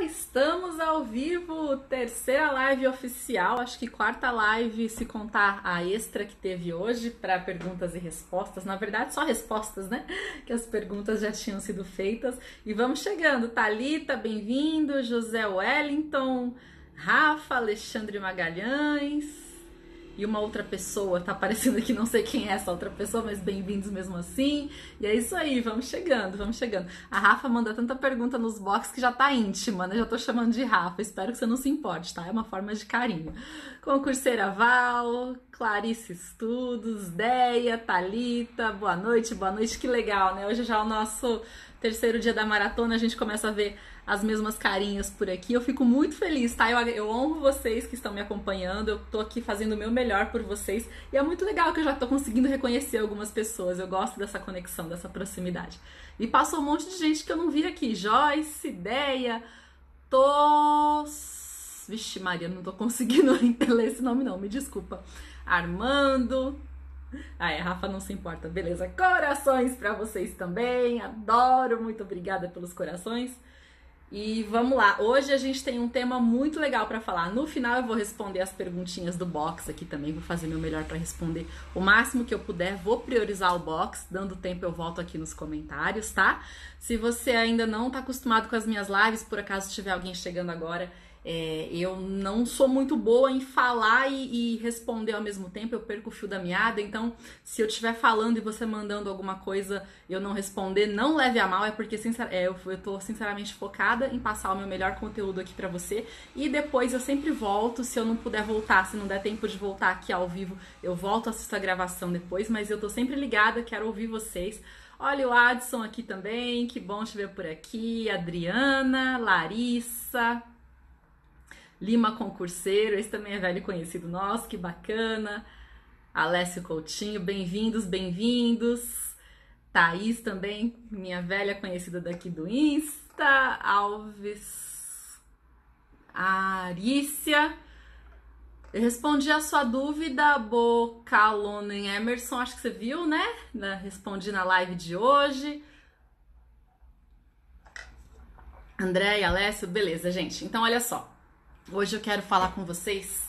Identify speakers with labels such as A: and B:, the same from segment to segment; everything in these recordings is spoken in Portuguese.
A: Estamos ao vivo, terceira live oficial, acho que quarta live se contar a extra que teve hoje para perguntas e respostas, na verdade só respostas, né? Que as perguntas já tinham sido feitas. E vamos chegando, Thalita, bem-vindo, José Wellington, Rafa, Alexandre Magalhães e uma outra pessoa, tá aparecendo aqui, não sei quem é essa outra pessoa, mas bem-vindos mesmo assim. E é isso aí, vamos chegando, vamos chegando. A Rafa manda tanta pergunta nos box que já tá íntima, né? Já tô chamando de Rafa, espero que você não se importe, tá? É uma forma de carinho. Concurseira Val, Clarice Estudos, Deia, Thalita, boa noite, que legal, né? Hoje já é o nosso terceiro dia da maratona, a gente começa a ver as mesmas carinhas por aqui. Eu fico muito feliz, tá? Eu honro vocês que estão me acompanhando, eu tô aqui fazendo o meu melhor por vocês e é muito legal que eu já tô conseguindo reconhecer algumas pessoas. Eu gosto dessa conexão, dessa proximidade. E passou um monte de gente que eu não vi aqui. Joyce, Deia, Vixe Maria, não tô conseguindo ler esse nome não, me desculpa. Armando... Ah, a Rafa não se importa, beleza. Corações pra vocês também, adoro, muito obrigada pelos corações. E vamos lá, hoje a gente tem um tema muito legal para falar. No final eu vou responder as perguntinhas do box aqui também, vou fazer meu melhor para responder o máximo que eu puder, vou priorizar o box, dando tempo eu volto aqui nos comentários, tá? Se você ainda não tá acostumado com as minhas lives, por acaso tiver alguém chegando agora, eu não sou muito boa em falar e responder ao mesmo tempo, eu perco o fio da meada, então se eu estiver falando e você mandando alguma coisa e eu não responder, não leve a mal, é porque eu tô sinceramente focada em passar o meu melhor conteúdo aqui pra você e depois eu sempre volto, se eu não puder voltar, se não der tempo de voltar aqui ao vivo, eu volto, assisto a gravação depois, mas eu tô sempre ligada, quero ouvir vocês. Olha o Adson aqui também, que bom te ver por aqui, Adriana, Larissa... Lima Concurseiro, esse também é velho conhecido nosso, que bacana. Alessio Coutinho, bem-vindos, bem-vindos. Thaís também, minha velha conhecida daqui do Insta. Alves, Arícia. Eu respondi a sua dúvida, Bocalonen Emerson, acho que você viu, né? Respondi na live de hoje. André e Alessio, beleza, gente. Então, olha só. Hoje eu quero falar com vocês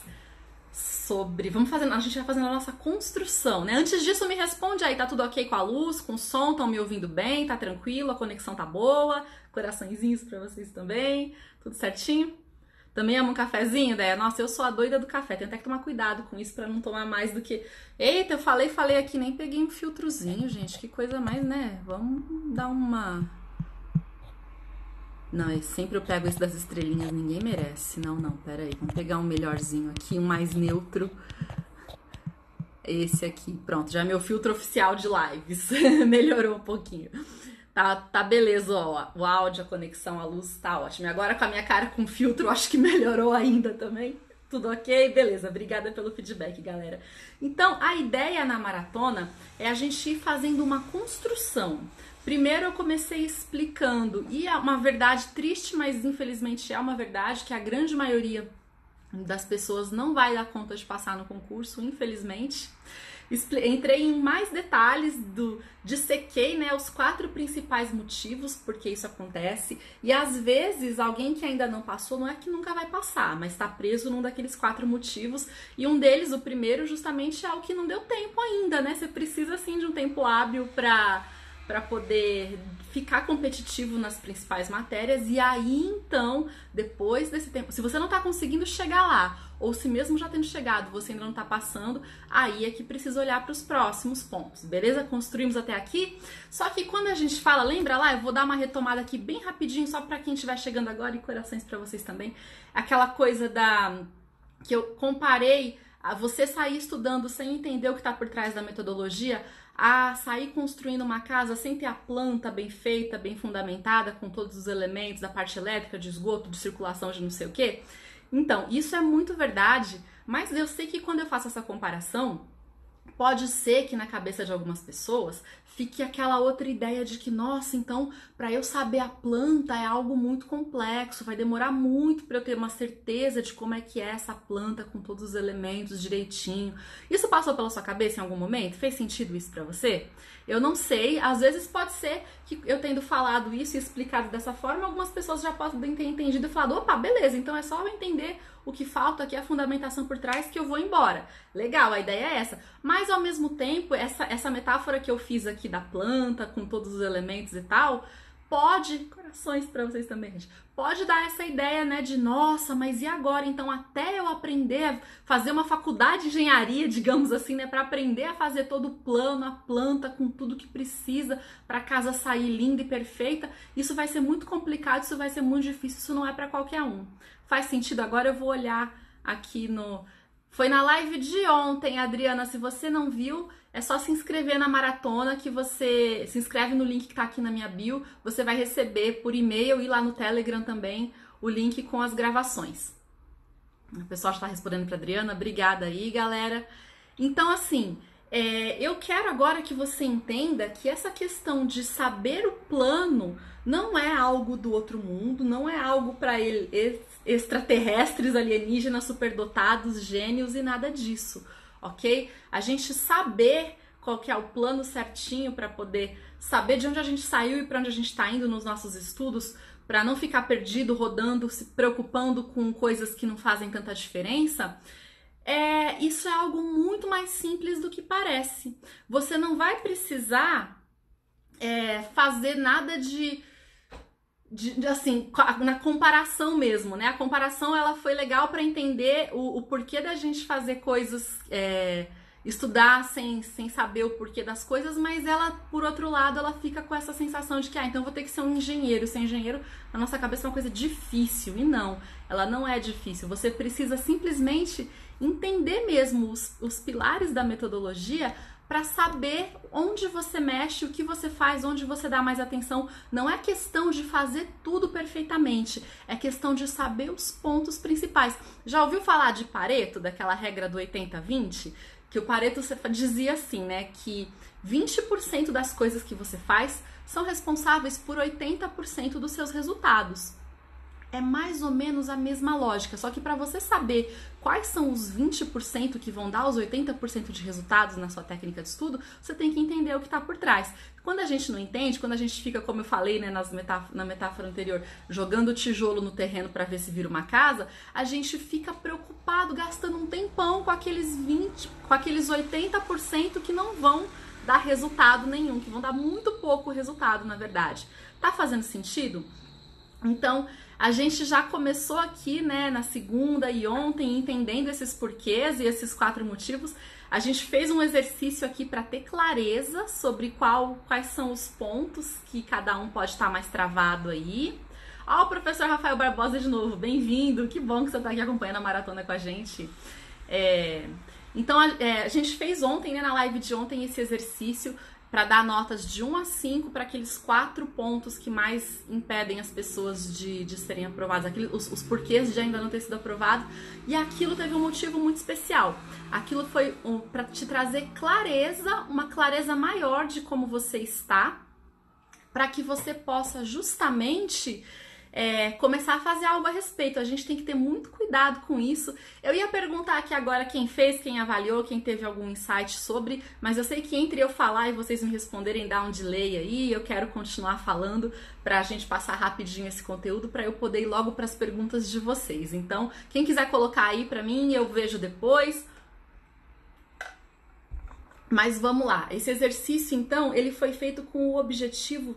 A: sobre... a gente vai fazendo a nossa construção, né? Antes disso, me responde aí, tá tudo ok com a luz, com o som? Estão me ouvindo bem? Tá tranquilo? A conexão tá boa? Coraçõezinhos pra vocês também? Tudo certinho? Também amo um cafezinho, Déia? Nossa, eu sou a doida do café. Tem até que tomar cuidado com isso pra não tomar mais do que... Eita, eu falei aqui, nem peguei um filtrozinho, gente. Que coisa mais, né? Vamos dar uma... Não, sempre eu pego esse das estrelinhas, ninguém merece. Não, pera aí, vamos pegar um melhorzinho aqui, um mais neutro. Esse aqui, pronto, já é meu filtro oficial de lives. Melhorou um pouquinho. Tá beleza, ó, o áudio, a conexão, a luz tá ótimo. E agora com a minha cara com filtro, acho que melhorou ainda também. Tudo ok? Beleza, obrigada pelo feedback, galera. Então, a ideia na maratona é a gente ir fazendo uma construção. Primeiro eu comecei explicando, e é uma verdade triste, mas infelizmente é uma verdade, que a grande maioria das pessoas não vai dar conta de passar no concurso, infelizmente. Entrei em mais detalhes, dissequei, né, os 4 principais motivos porque isso acontece, e às vezes alguém que ainda não passou, não é que nunca vai passar, mas está preso num daqueles 4 motivos, e um deles, o primeiro, justamente é o que não deu tempo ainda, né, você precisa sim de um tempo hábil para poder ficar competitivo nas principais matérias, e aí então, depois desse tempo, se você não tá conseguindo chegar lá, ou se mesmo já tendo chegado, você ainda não tá passando, aí é que precisa olhar para os próximos pontos, beleza? Construímos até aqui, só que quando a gente fala, lembra lá, eu vou dar uma retomada aqui bem rapidinho, só para quem estiver chegando agora, e corações para vocês também, aquela coisa que eu comparei a você sair estudando sem entender o que tá por trás da metodologia, a sair construindo uma casa sem ter a planta bem feita, bem fundamentada, com todos os elementos da parte elétrica, de esgoto, de circulação, de não sei o quê. Então, isso é muito verdade, mas eu sei que quando eu faço essa comparação, pode ser que na cabeça de algumas pessoas fique aquela outra ideia de que, nossa, então, para eu saber a planta é algo muito complexo, vai demorar muito para eu ter uma certeza de como é que é essa planta com todos os elementos direitinho. Isso passou pela sua cabeça em algum momento? Fez sentido isso para você? Eu não sei, às vezes pode ser que eu tendo falado isso e explicado dessa forma, algumas pessoas já podem ter entendido e falado, opa, beleza, então é só eu entender o que falta aqui, a fundamentação por trás, que eu vou embora. Legal, a ideia é essa. Mas ao mesmo tempo, essa metáfora que eu fiz aqui da planta, com todos os elementos e tal, pode, corações pra vocês também, gente, pode dar essa ideia, né, de nossa, mas e agora? Então, até eu aprender a fazer uma faculdade de engenharia, digamos assim, né, para aprender a fazer todo o plano, a planta, com tudo que precisa para a casa sair linda e perfeita, isso vai ser muito complicado, isso vai ser muito difícil, isso não é para qualquer um. Faz sentido? Agora eu vou olhar aqui no... Foi na live de ontem, Adriana, se você não viu, é só se inscrever na maratona, que você se inscreve no link que tá aqui na minha bio, você vai receber por e-mail e lá no Telegram também o link com as gravações. O pessoal já tá respondendo pra Adriana, obrigada aí, galera. Então, assim, eu quero agora que você entenda que essa questão de saber o plano não é algo do outro mundo, não é algo para extraterrestres, alienígenas, superdotados, gênios e nada disso, ok? A gente saber qual que é o plano certinho para poder saber de onde a gente saiu e para onde a gente está indo nos nossos estudos, para não ficar perdido, rodando, se preocupando com coisas que não fazem tanta diferença, isso é algo muito mais simples do que parece. Você não vai precisar fazer nada de assim, na comparação mesmo, né? A comparação, ela foi legal para entender o porquê da gente fazer coisas, estudar sem saber o porquê das coisas, mas ela, por outro lado, ela fica com essa sensação de que, então eu vou ter que ser um engenheiro. Ser engenheiro, na nossa cabeça, é uma coisa difícil, e não, ela não é difícil. Você precisa simplesmente entender mesmo os pilares da metodologia para saber onde você mexe, o que você faz, onde você dá mais atenção. Não é questão de fazer tudo perfeitamente, é questão de saber os pontos principais. Já ouviu falar de Pareto, daquela regra do 80-20? Que o Pareto dizia assim, né, que 20% das coisas que você faz são responsáveis por 80% dos seus resultados. É mais ou menos a mesma lógica, só que para você saber quais são os 20% que vão dar os 80% de resultados na sua técnica de estudo, você tem que entender o que está por trás. Quando a gente não entende, quando a gente fica, como eu falei, né, na metáfora anterior, jogando tijolo no terreno para ver se vira uma casa, a gente fica preocupado, gastando um tempão com aqueles 80% que não vão dar resultado nenhum, que vão dar muito pouco resultado, na verdade. Tá fazendo sentido? Então, a gente já começou aqui, né, na segunda e ontem, entendendo esses porquês e esses 4 motivos. A gente fez um exercício aqui para ter clareza sobre quais são os pontos que cada um pode estar mais travado aí. Ó, o professor Rafael Barbosa de novo, bem-vindo, que bom que você está aqui acompanhando a maratona com a gente. Então, a gente fez ontem, né, na live de ontem, esse exercício para dar notas de 1 a 5 para aqueles 4 pontos que mais impedem as pessoas de serem aprovadas, os porquês de ainda não ter sido aprovado, e aquilo teve um motivo muito especial. Aquilo foi para te trazer clareza, uma clareza maior de como você está, para que você possa justamente começar a fazer algo a respeito. A gente tem que ter muito cuidado com isso. Eu ia perguntar aqui agora quem fez, quem avaliou, quem teve algum insight sobre, mas eu sei que entre eu falar e vocês me responderem, dá um delay aí, eu quero continuar falando pra gente passar rapidinho esse conteúdo, pra eu poder ir logo pras perguntas de vocês. Então, quem quiser colocar aí pra mim, eu vejo depois. Mas vamos lá. Esse exercício, então, ele foi feito com o objetivo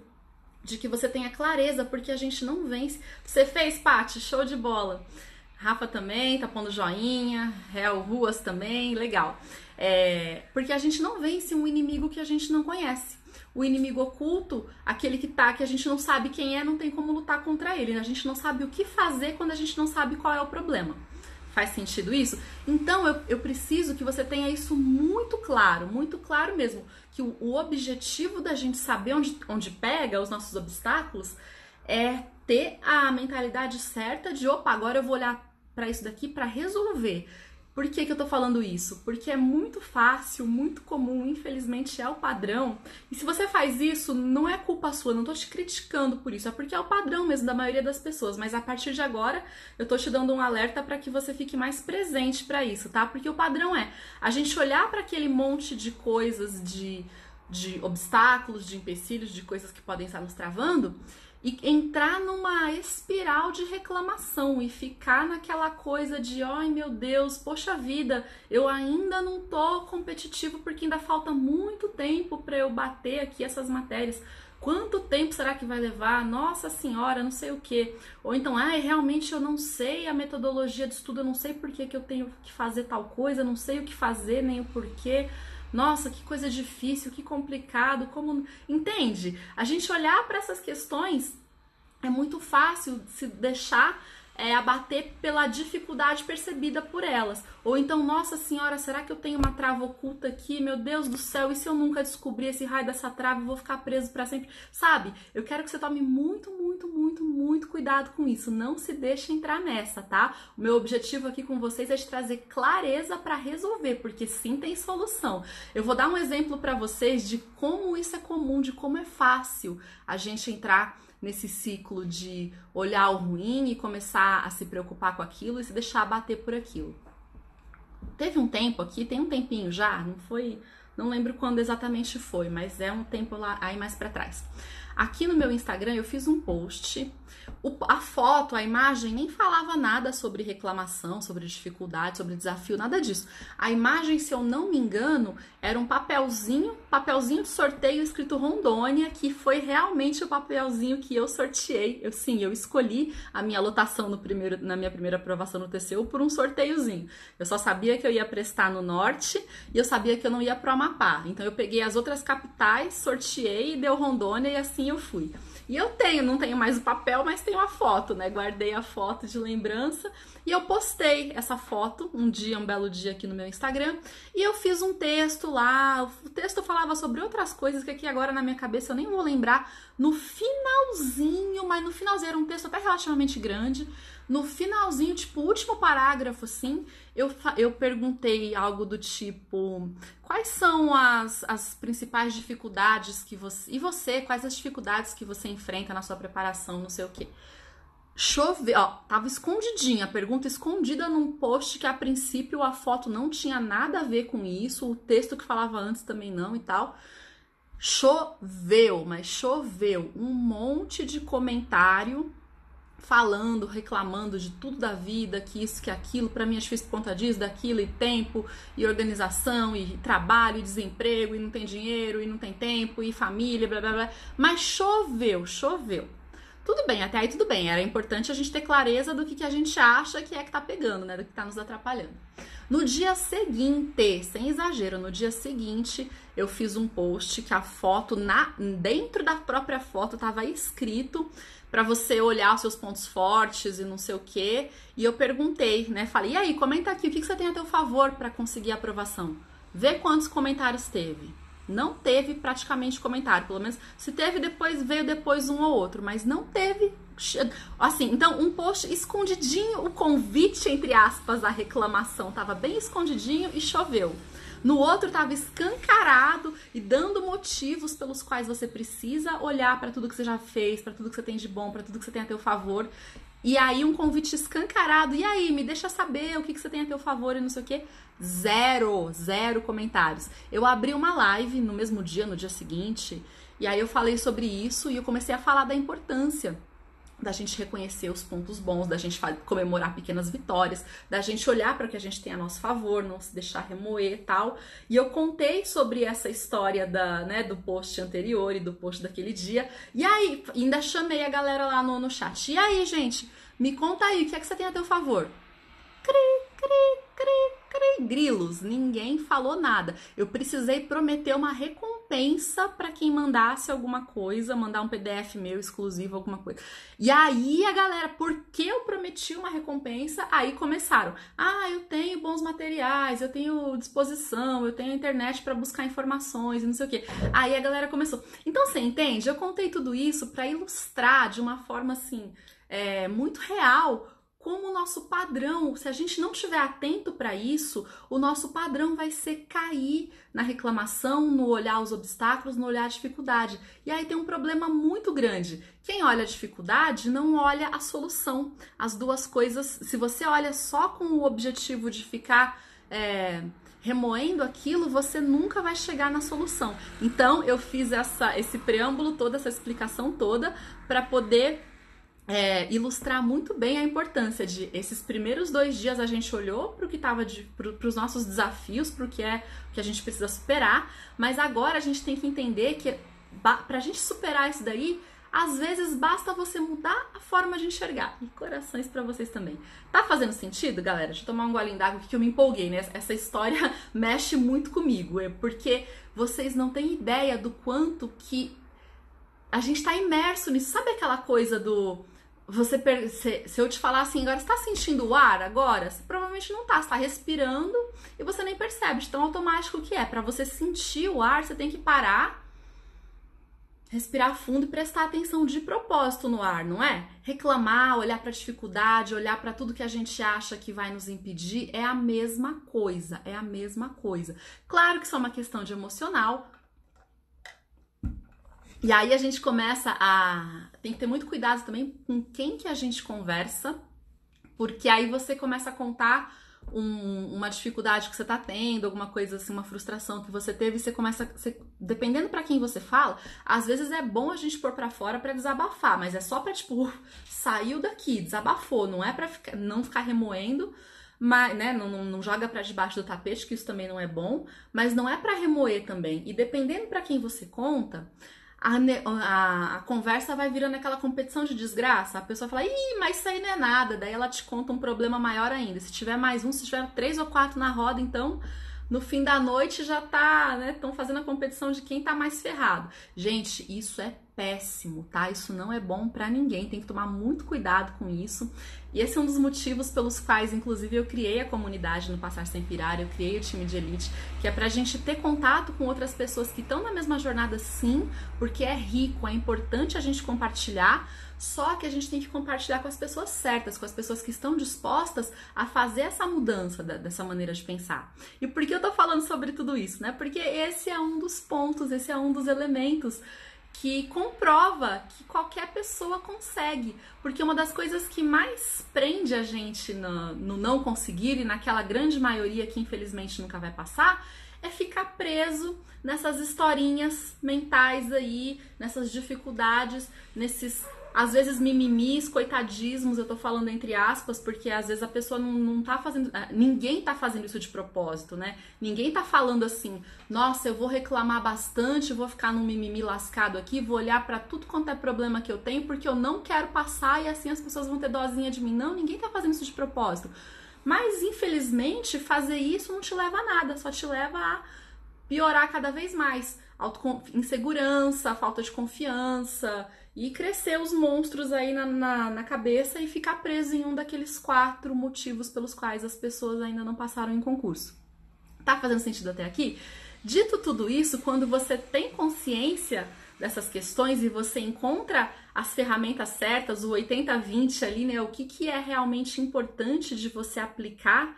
A: de que você tenha clareza, porque a gente não vence. Você fez, Paty? Show de bola. Rafa também, tá pondo joinha. Hel Ruas também, legal. Porque a gente não vence um inimigo que a gente não conhece. O inimigo oculto, aquele que a gente não sabe quem é, não tem como lutar contra ele. A gente não sabe o que fazer quando a gente não sabe qual é o problema. Faz sentido isso? Então, eu preciso que você tenha isso muito claro mesmo, que o objetivo da gente saber onde pega os nossos obstáculos é ter a mentalidade certa de, opa, agora eu vou olhar para isso daqui para resolver. Por que eu tô falando isso? Porque é muito fácil, muito comum, infelizmente é o padrão. E se você faz isso, não é culpa sua, não tô te criticando por isso, é porque é o padrão mesmo da maioria das pessoas. Mas a partir de agora, eu tô te dando um alerta para que você fique mais presente para isso, tá? Porque o padrão é a gente olhar para aquele monte de coisas, de de obstáculos, de empecilhos, de coisas que podem estar nos travando, e entrar numa espiral de reclamação e ficar naquela coisa de, ai meu Deus, poxa vida, eu ainda não tô competitivo porque ainda falta muito tempo para eu bater aqui essas matérias. Quanto tempo será que vai levar? Nossa senhora, não sei o que. Ou então, realmente eu não sei a metodologia de estudo, eu não sei por que eu tenho que fazer tal coisa, eu não sei o que fazer, nem o porquê. Nossa, que coisa difícil, que complicado, como... Entende? A gente olhar para essas questões é muito fácil se deixar abater pela dificuldade percebida por elas. Ou então, nossa senhora, será que eu tenho uma trava oculta aqui? Meu Deus do céu, e se eu nunca descobrir esse raio dessa trava, eu vou ficar preso para sempre? Sabe? Eu quero que você tome muito cuidado com isso. Não se deixe entrar nessa, tá? O meu objetivo aqui com vocês é de trazer clareza para resolver, porque sim, tem solução. Eu vou dar um exemplo para vocês de como isso é comum, de como é fácil a gente entrar nesse ciclo de olhar o ruim e começar a se preocupar com aquilo e se deixar abater por aquilo. Teve um tempo aqui, tem um tempinho já, não lembro quando exatamente foi, mas é um tempo lá aí mais para trás. Aqui no meu Instagram eu fiz um post, a foto, a imagem nem falava nada sobre reclamação, sobre dificuldade, sobre desafio, nada disso. A imagem, se eu não me engano, era um papelzinho de sorteio escrito Rondônia, que foi realmente o papelzinho que eu sorteei. Eu escolhi a minha lotação na minha primeira aprovação no TCU por um sorteiozinho. Eu só sabia que eu ia prestar no Norte e eu sabia que eu não ia pro Amapá. Então eu peguei as outras capitais, sorteei e deu Rondônia e assim eu fui. E eu não tenho mais o papel, mas tenho a foto, né? Guardei a foto de lembrança e eu postei essa foto um belo dia aqui no meu Instagram e eu fiz um texto lá. O texto falava sobre outras coisas que aqui agora na minha cabeça eu nem vou lembrar. No finalzinho, mas no finalzinho era um texto até relativamente grande. No finalzinho, tipo, o último parágrafo, assim, eu perguntei algo do tipo: quais são as principais dificuldades que você... E você, quais as dificuldades que você enfrenta na sua preparação, não sei o quê. Choveu, tava escondidinha, a pergunta escondida num post que a princípio a foto não tinha nada a ver com isso, o texto que falava antes também não e tal. Choveu, mas choveu um monte de comentário falando, reclamando de tudo da vida, que isso, que aquilo, pra mim é difícil por conta disso, daquilo, e tempo, e organização, e trabalho, e desemprego, e não tem dinheiro, e não tem tempo, e família, blá blá blá. Mas choveu. Tudo bem, até aí tudo bem, era importante a gente ter clareza do que a gente acha que tá pegando, né, do que tá nos atrapalhando. No dia seguinte, sem exagero, no dia seguinte eu fiz um post que a foto, dentro da própria foto tava escrito para você olhar os seus pontos fortes e não sei o quê. E eu perguntei, né? Falei, e aí, comenta aqui, o que você tem a teu favor para conseguir a aprovação? Vê quantos comentários teve. Não teve praticamente comentário, pelo menos se teve veio depois um ou outro, mas não teve, assim, então um post escondidinho, o convite, entre aspas, à reclamação tava bem escondidinho e choveu. No outro estava escancarado e dando motivos pelos quais você precisa olhar para tudo que você já fez, para tudo que você tem de bom, para tudo que você tem a teu favor. E aí um convite escancarado, e aí, me deixa saber o que você tem a teu favor e não sei o quê. Zero comentários. Eu abri uma live no mesmo dia, no dia seguinte, e aí eu falei sobre isso e eu comecei a falar da importância da gente reconhecer os pontos bons, da gente comemorar pequenas vitórias, da gente olhar para o que a gente tem a nosso favor, não se deixar remoer e tal. E eu contei sobre essa história do post anterior e do post daquele dia. E aí, ainda chamei a galera lá no chat. E aí, gente, me conta aí, o que é que você tem a teu favor? Grilos, ninguém falou nada. Eu precisei prometer uma recompensa para quem mandasse alguma coisa, mandar um PDF meu exclusivo, alguma coisa. E aí a galera, porque eu prometi uma recompensa, aí começaram. Eu tenho bons materiais, eu tenho disposição, eu tenho internet para buscar informações e não sei o quê. Aí a galera começou. Então você entende? Eu contei tudo isso para ilustrar de uma forma assim, muito real, como o nosso padrão, se a gente não estiver atento para isso, o nosso padrão vai ser cair na reclamação, no olhar os obstáculos, no olhar a dificuldade. E aí tem um problema muito grande. Quem olha a dificuldade não olha a solução. As duas coisas, se você olha só com o objetivo de ficar remoendo aquilo, você nunca vai chegar na solução. Então, eu fiz esse preâmbulo todo, essa explicação toda, para poder ilustrar muito bem a importância de esses primeiros 2 dias a gente olhou para o que estava para os nossos desafios, para o que a gente precisa superar, mas agora a gente tem que entender que para a gente superar isso daí, às vezes basta você mudar a forma de enxergar. E corações para vocês também. Tá fazendo sentido, galera? Deixa eu tomar um golinho d'água aqui que eu me empolguei, né? Essa história mexe muito comigo, porque vocês não têm ideia do quanto que a gente tá imerso nisso. Sabe aquela coisa do... Se eu te falar assim, agora, você tá sentindo o ar agora? Você provavelmente não tá, você tá respirando e você nem percebe, de tão automático que é. Pra você sentir o ar, você tem que parar, respirar fundo e prestar atenção de propósito no ar, não é? Reclamar, olhar pra dificuldade, olhar pra tudo que a gente acha que vai nos impedir, é a mesma coisa, é a mesma coisa. Claro que isso é uma questão de emocional. E aí a gente começa tem que ter muito cuidado também com quem que a gente conversa, porque aí você começa a contar uma dificuldade que você tá tendo, alguma coisa assim, uma frustração que você teve, e você começa, dependendo pra quem você fala, às vezes é bom a gente pôr pra fora pra desabafar, mas é só pra, tipo, saiu daqui, desabafou, não é pra não ficar remoendo, mas, né, não joga pra debaixo do tapete, que isso também não é bom, mas não é pra remoer também. E dependendo pra quem você conta, a conversa vai virando aquela competição de desgraça. A pessoa fala, ih, mas isso aí não é nada. Daí ela te conta um problema maior ainda. Se tiver mais um, se tiver 3 ou 4 na roda, então no fim da noite já tá, né? Estão fazendo a competição de quem tá mais ferrado. Gente, isso é péssimo, tá? Isso não é bom pra ninguém. Tem que tomar muito cuidado com isso. E esse é um dos motivos pelos quais, inclusive, eu criei a comunidade no Passar Sem Pirar, eu criei o time de elite, que é pra gente ter contato com outras pessoas que estão na mesma jornada, sim, porque é rico, é importante a gente compartilhar, só que a gente tem que compartilhar com as pessoas certas, com as pessoas que estão dispostas a fazer essa mudança dessa maneira de pensar. E por que eu tô falando sobre tudo isso, né? Porque esse é um dos pontos, esse é um dos elementos que comprova que qualquer pessoa consegue, porque uma das coisas que mais prende a gente no não conseguir, e naquela grande maioria que infelizmente nunca vai passar, é ficar preso nessas historinhas mentais aí, nessas dificuldades, nesses, às vezes, mimimis, coitadismos, eu tô falando entre aspas, porque às vezes a pessoa não tá fazendo, ninguém tá fazendo isso de propósito, né? Ninguém tá falando assim, nossa, eu vou reclamar bastante, vou ficar num mimimi lascado aqui, vou olhar pra tudo quanto é problema que eu tenho, porque eu não quero passar e assim as pessoas vão ter dosinha de mim. Não, ninguém tá fazendo isso de propósito. Mas, infelizmente, fazer isso não te leva a nada, só te leva a piorar cada vez mais. Insegurança, falta de confiança e crescer os monstros aí na cabeça e ficar preso em um daqueles 4 motivos pelos quais as pessoas ainda não passaram em concurso. Tá fazendo sentido até aqui? Dito tudo isso, quando você tem consciência dessas questões e você encontra as ferramentas certas, o 80-20 ali, né? O que é realmente importante de você aplicar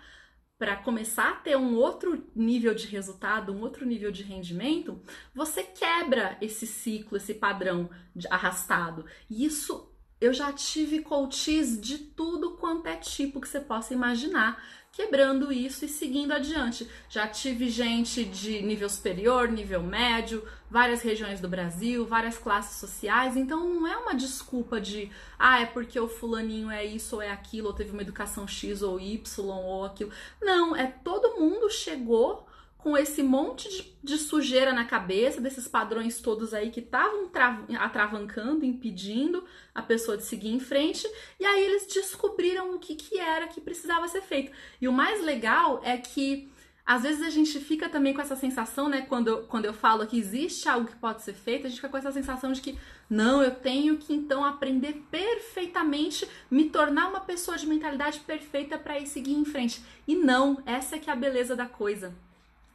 A: para começar a ter um outro nível de resultado, um outro nível de rendimento, você quebra esse ciclo, esse padrão arrastado. E isso, eu já tive coaches de tudo quanto é tipo que você possa imaginar, quebrando isso e seguindo adiante. Já tive gente de nível superior, nível médio, várias regiões do Brasil, várias classes sociais, então não é uma desculpa de, é porque o fulaninho é isso ou é aquilo, ou teve uma educação X ou Y ou aquilo. Não, todo mundo chegou com esse monte de sujeira na cabeça, desses padrões todos aí que estavam atravancando, impedindo a pessoa de seguir em frente, e aí eles descobriram o que era que precisava ser feito. E o mais legal é que às vezes a gente fica também com essa sensação, né, quando eu falo que existe algo que pode ser feito, a gente fica com essa sensação de que não, eu tenho que então aprender perfeitamente, me tornar uma pessoa de mentalidade perfeita para ir seguir em frente. E não, essa é que é a beleza da coisa.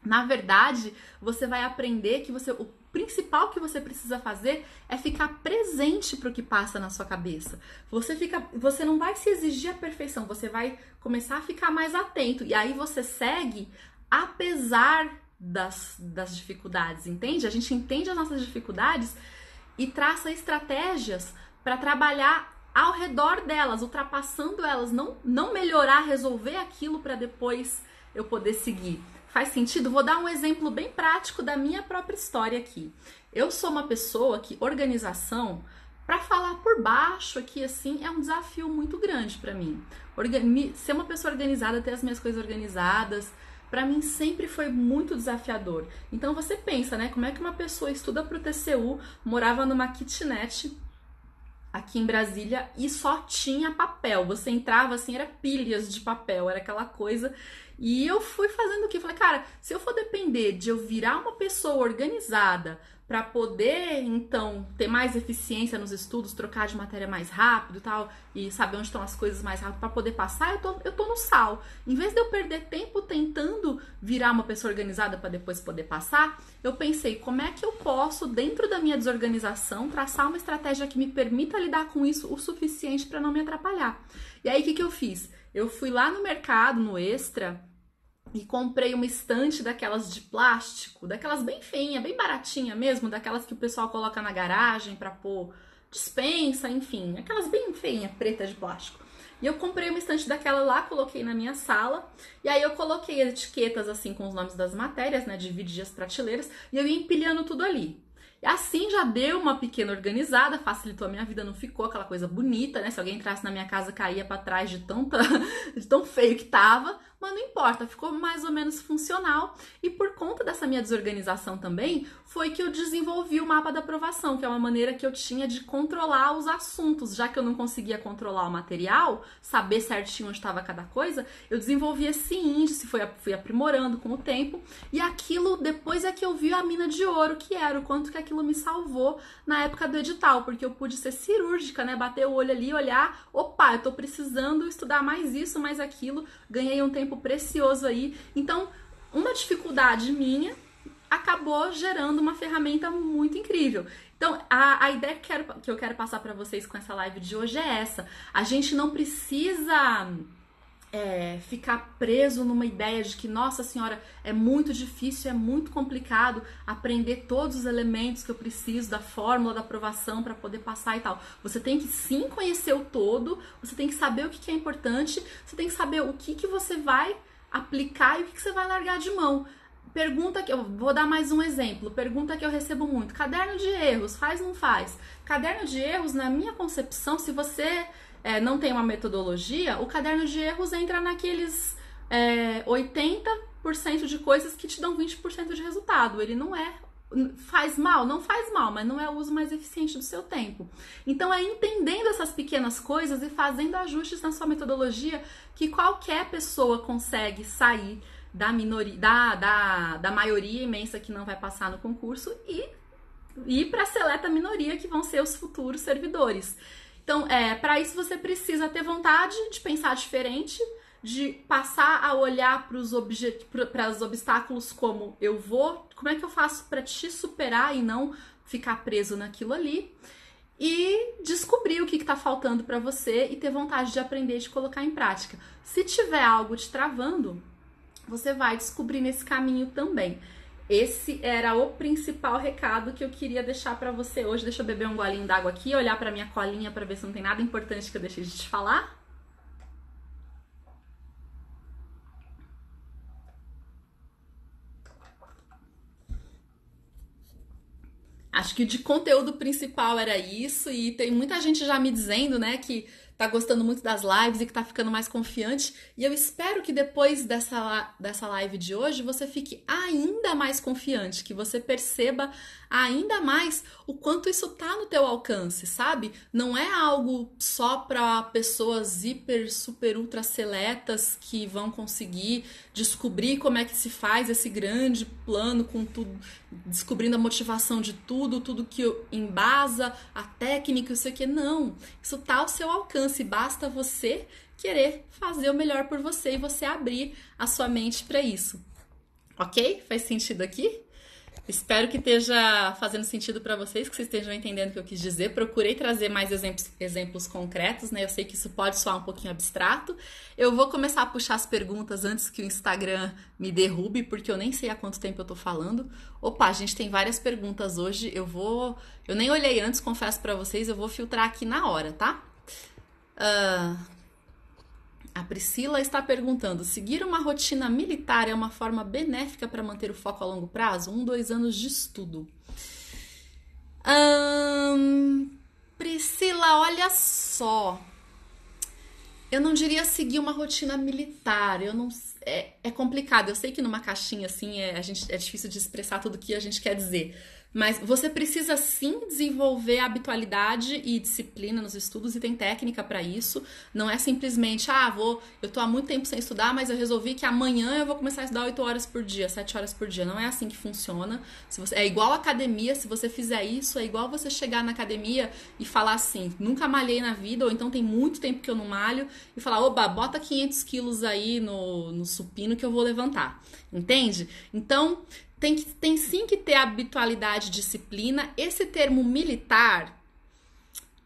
A: Na verdade, você vai aprender que o principal que você precisa fazer é ficar presente para o que passa na sua cabeça. Você não vai se exigir a perfeição, você vai começar a ficar mais atento. E aí você segue apesar das dificuldades, entende? A gente entende as nossas dificuldades e traça estratégias para trabalhar ao redor delas, ultrapassando elas, não melhorar, resolver aquilo para depois eu poder seguir. Faz sentido? Vou dar um exemplo bem prático da minha própria história aqui. Eu sou uma pessoa que organização, para falar por baixo aqui assim, é um desafio muito grande para mim. Ser uma pessoa organizada, ter as minhas coisas organizadas, para mim sempre foi muito desafiador. Então você pensa, né, como é que uma pessoa estuda pro TCU, morava numa kitnet aqui em Brasília e só tinha papel. Você entrava assim, era pilhas de papel, era aquela coisa. E eu fui fazendo o quê? Falei, cara, se eu for depender de eu virar uma pessoa organizada para poder, então, ter mais eficiência nos estudos, trocar de matéria mais rápido e tal, e saber onde estão as coisas mais rápido para poder passar, eu tô no sal. Em vez de eu perder tempo tentando virar uma pessoa organizada para depois poder passar, eu pensei, como é que eu posso, dentro da minha desorganização, traçar uma estratégia que me permita lidar com isso o suficiente para não me atrapalhar. E aí, o que eu fiz? Eu fui lá no mercado, no Extra, e comprei uma estante daquelas de plástico, daquelas bem feinha, bem baratinha mesmo, daquelas que o pessoal coloca na garagem pra pôr despensa, enfim, aquelas bem feinha, preta de plástico. E eu comprei uma estante daquela lá, coloquei na minha sala, e aí eu coloquei as etiquetas assim com os nomes das matérias, né, dividi as prateleiras, e eu ia empilhando tudo ali. E assim já deu uma pequena organizada, facilitou a minha vida, não ficou aquela coisa bonita, né? Se alguém entrasse na minha casa, caía pra trás de tão feio que tava, mas não importa, ficou mais ou menos funcional. E por conta dessa minha desorganização também, foi que eu desenvolvi o mapa da aprovação, que é uma maneira que eu tinha de controlar os assuntos, já que eu não conseguia controlar o material, saber certinho onde estava cada coisa, eu desenvolvi esse índice, fui aprimorando com o tempo, e aquilo depois é que eu vi a mina de ouro que era, o quanto que aquilo me salvou na época do edital, porque eu pude ser cirúrgica, né, bater o olho ali, olhar, opa, eu tô precisando estudar mais isso, mais aquilo, ganhei um tempo precioso aí. Então, uma dificuldade minha acabou gerando uma ferramenta muito incrível. Então, a ideia que eu quero passar para vocês com essa live de hoje é essa. A gente não precisa ficar preso numa ideia de que, nossa senhora, é muito difícil, é muito complicado aprender todos os elementos que eu preciso da fórmula da aprovação para poder passar e tal. Você tem que sim conhecer o todo, você tem que saber o que é importante, você tem que saber o que você vai aplicar e o que você vai largar de mão. Pergunta que eu vou dar mais um exemplo. Pergunta que eu recebo muito: caderno de erros, faz ou não faz? Caderno de erros, na minha concepção, se você não tem uma metodologia, o caderno de erros entra naqueles 80% de coisas que te dão 20% de resultado. Ele não faz mal, não faz mal, mas não é o uso mais eficiente do seu tempo. Então é entendendo essas pequenas coisas e fazendo ajustes na sua metodologia que qualquer pessoa consegue sair da minoria, da maioria imensa que não vai passar no concurso e ir para a seleta minoria que vão ser os futuros servidores. Então, para isso você precisa ter vontade de pensar diferente, de passar a olhar para os obstáculos como como é que eu faço para te superar e não ficar preso naquilo ali, e descobrir o que está faltando para você e ter vontade de aprender e de colocar em prática. Se tiver algo te travando, você vai descobrir nesse caminho também. Esse era o principal recado que eu queria deixar pra você hoje. Deixa eu beber um golinho d'água aqui, olhar pra minha colinha pra ver se não tem nada importante que eu deixei de te falar. Acho que de conteúdo principal era isso, e tem muita gente já me dizendo, né, que tá gostando muito das lives e que tá ficando mais confiante, e eu espero que depois dessa live de hoje você fique ainda mais confiante, que você perceba ainda mais o quanto isso tá no teu alcance, sabe? Não é algo só para pessoas hiper, super, ultra seletas que vão conseguir descobrir como é que se faz esse grande plano com tudo, descobrindo a motivação de tudo que embasa a técnica, isso aqui. Não, isso tá ao seu alcance, basta você querer fazer o melhor por você e você abrir a sua mente para isso. Ok? Faz sentido aqui? Espero que esteja fazendo sentido para vocês, que vocês estejam entendendo o que eu quis dizer. Procurei trazer mais exemplos concretos, né? Eu sei que isso pode soar um pouquinho abstrato. Eu vou começar a puxar as perguntas antes que o Instagram me derrube, porque eu nem sei há quanto tempo eu tô falando. Opa, a gente tem várias perguntas hoje. Eu nem olhei antes, confesso para vocês, eu vou filtrar aqui na hora, tá? A Priscila está perguntando: seguir uma rotina militar é uma forma benéfica para manter o foco a longo prazo? 2 anos de estudo. Priscila, olha só. Eu não diria seguir uma rotina militar. Eu não, é complicado. Eu sei que numa caixinha assim é difícil de expressar tudo o que a gente quer dizer. Mas você precisa sim desenvolver habitualidade e disciplina nos estudos e tem técnica para isso. Não é simplesmente, eu tô há muito tempo sem estudar, mas eu resolvi que amanhã eu vou começar a estudar 8 horas por dia, 7 horas por dia. Não é assim que funciona. É igual academia, se você fizer isso, é igual você chegar na academia e falar assim, nunca malhei na vida, ou então tem muito tempo que eu não malho, e falar, oba, bota 500 quilos aí no supino que eu vou levantar. Entende? Então, tem sim que ter habitualidade e disciplina. Esse termo militar,